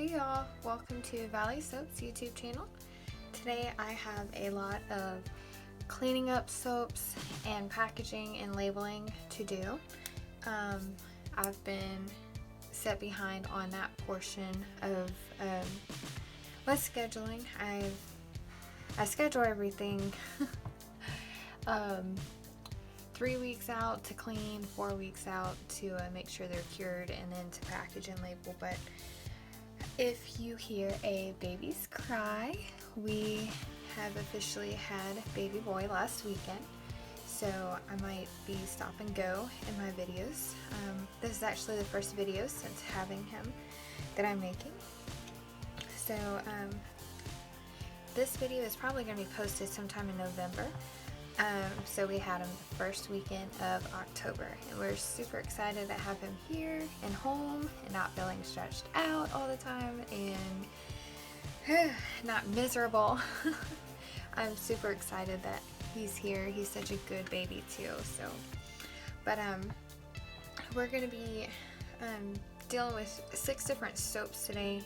Hey y'all, welcome to Valley Soaps YouTube channel. Today I have a lot of cleaning up soaps and packaging and labeling to do. I've been set behind on that portion of my scheduling. I schedule everything 3 weeks out to clean, 4 weeks out to make sure they're cured, and then to package and label. But if you hear a baby's cry, we have officially had baby boy last weekend, so I might be stop and go in my videos. This is actually the first video since having him that I'm making. So this video is probably going to be posted sometime in November. So we had him the first weekend of October, and we're super excited to have him here and home and not feeling stretched out all the time and not miserable. I'm super excited that he's here. He's such a good baby too. But we're gonna be dealing with 6 different soaps today.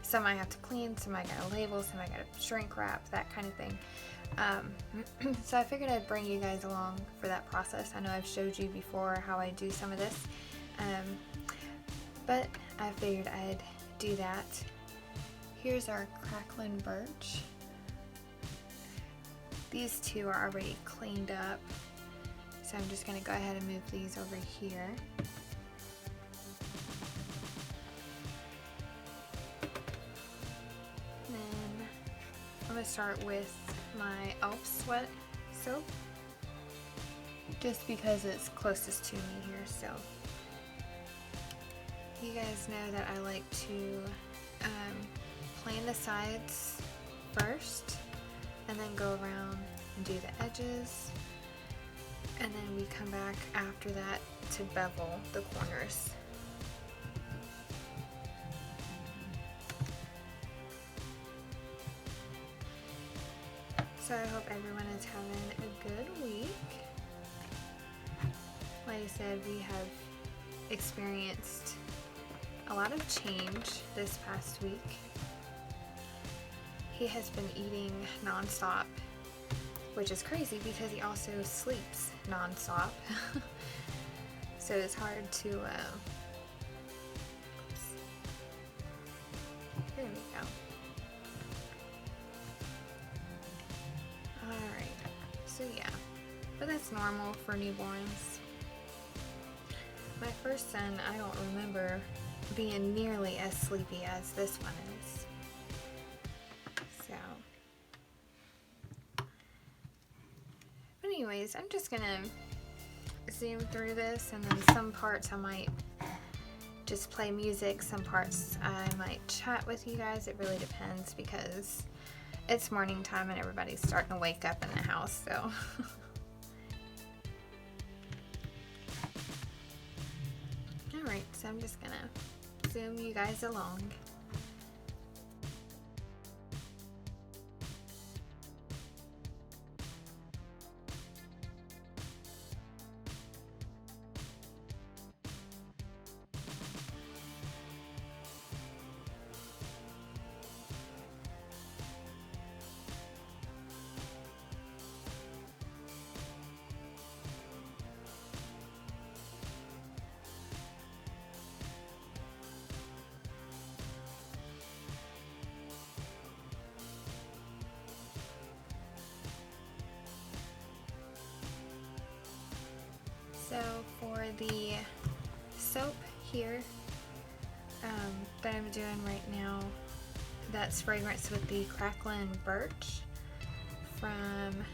Some I have to clean, some I gotta label, some I gotta shrink wrap, that kind of thing. So I figured I'd bring you guys along for that process. I know I've showed you before how I do some of this, but I figured I'd do that. Here's our crackling birch. These 2 are already cleaned up, so I'm just going to go ahead and move these over here. Then I'm going to start with my Elf Sweat soap, just because it's closest to me here. So you guys know that I like to plane the sides first and then go around and do the edges, and then we come back after that to bevel the corners. So I hope everyone is having a good week. Like I said, we have experienced a lot of change this past week. He has been eating non-stop, which is crazy because he also sleeps non-stop. So it's hard to, there we go. Alright, so yeah, but that's normal for newborns. My first son, I don't remember being nearly as sleepy as this one is. So, but anyways, I'm just gonna zoom through this, and then some parts I might just play music, some parts I might chat with you guys. It really depends because it's morning time and everybody's starting to wake up in the house, so. Alright, so I'm just gonna zoom you guys along. So for the soap here that I'm doing right now, that's fragrance with the crackling birch from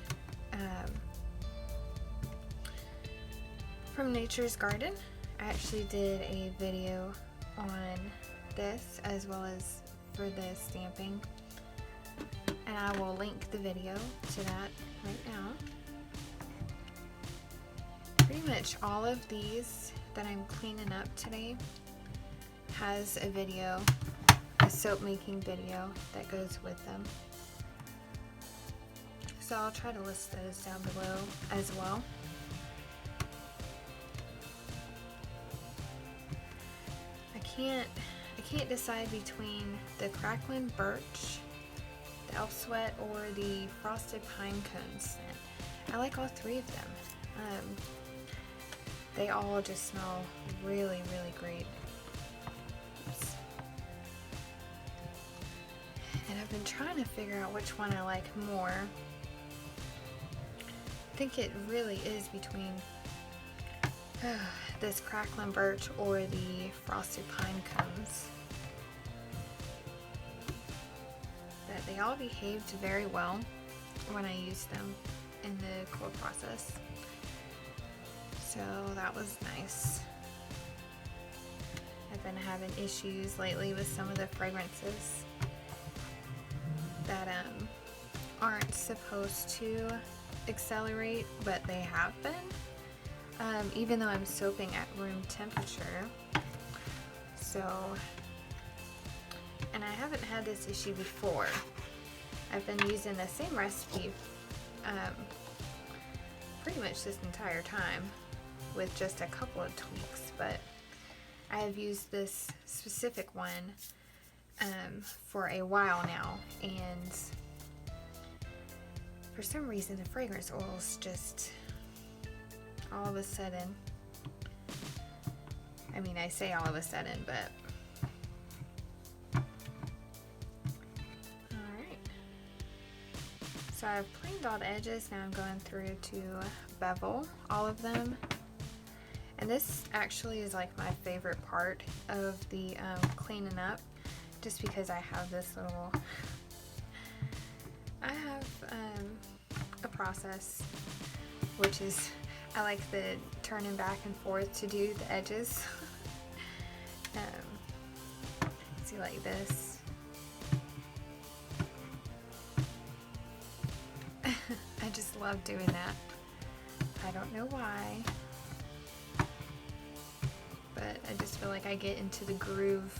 Nature's Garden. I actually did a video on this as well as for the stamping, and I will link the video to that right now. Pretty much all of these that I'm cleaning up today has a video, a soap making video that goes with them. So I'll try to list those down below as well. I can't I can't decide between the Crackling Birch, the Elf Sweat, or the Frosted Pine Cone scent. I like all three of them. They all just smell really, really great. Oops. And I've been trying to figure out which one I like more. I think it really is between this Crackling Birch or the Frosted Pine Cones. But they all behaved very well when I used them in the cold process. So that was nice. I've been having issues lately with some of the fragrances that aren't supposed to accelerate, but they have been. Even though I'm soaping at room temperature. So, and I haven't had this issue before. I've been using the same recipe pretty much this entire time with just a couple of tweaks, but I have used this specific one for a while now, and for some reason the fragrance oils just all of a sudden, I mean, I say all of a sudden, but alright. So I've planed all the edges. Now I'm going through to bevel all of them. And this actually is like my favorite part of the cleaning up, just because I have this little, I have a process, which is, I like the turning back and forth to do the edges. See, like this. I just love doing that. I don't know why, but I just feel like I get into the groove.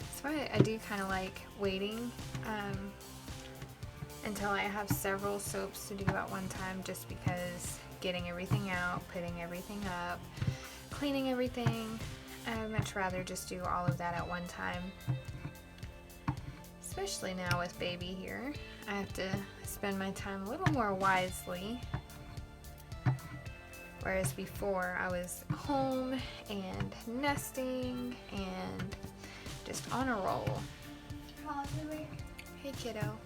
That's why I do kind of like waiting until I have several soaps to do at one time, just because getting everything out, putting everything up, cleaning everything, I'd much rather just do all of that at one time. Especially now with baby here, I have to spend my time a little more wisely. Whereas before I was home and nesting and just on a roll. Hey kiddo.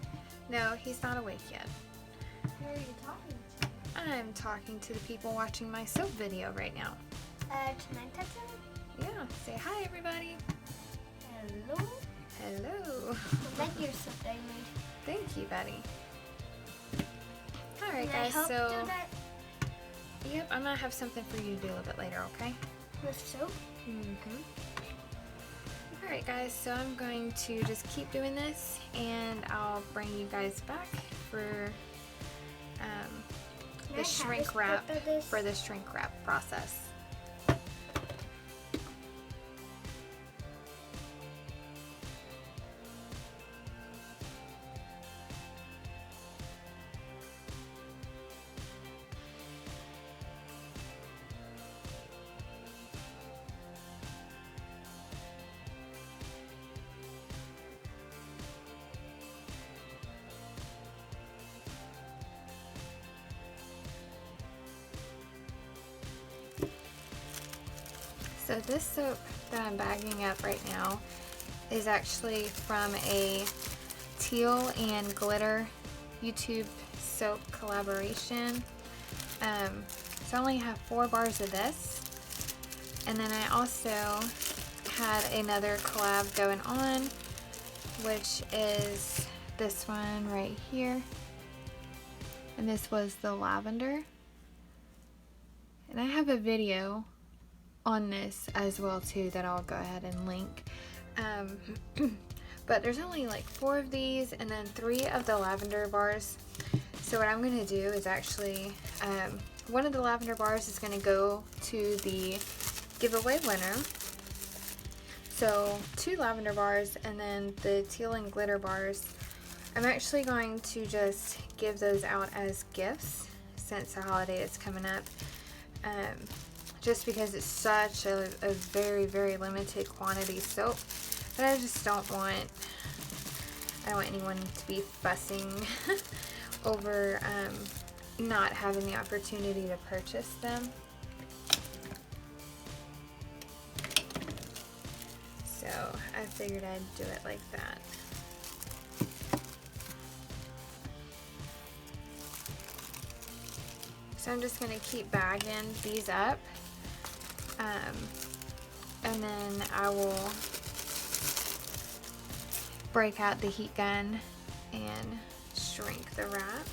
No, he's not awake yet. Who are you talking to? I'm talking to the people watching my soap video right now. Tonight, Texan? Yeah, say hi everybody. Hello. Hello. I like your soap that you made. Thank you, Betty. Alright Can I guys, help so do that yep, I'm gonna have something for you to do a little bit later, okay? with soap? Mm-hmm. Alright guys, so I'm going to just keep doing this, and I'll bring you guys back for the shrink wrap, for the shrink wrap process. So this soap that I'm bagging up right now is actually from a Teal and Glitter YouTube soap collaboration. So I only have 4 bars of this. And then I also had another collab going on, which is this one right here. And this was the lavender. And I have a video on this as well too that I'll go ahead and link. But there's only like 4 of these and then 3 of the lavender bars. So what I'm going to do is actually, one of the lavender bars is going to go to the giveaway winner. So 2 lavender bars, and then the teal and glitter bars, I'm actually going to just give those out as gifts since the holiday is coming up. Just because it's such a very, very limited quantity soap But I just don't want anyone to be fussing over not having the opportunity to purchase them. So I figured I'd do it like that. So I'm just going to keep bagging these up, and then I will break out the heat gun and shrink the wrap.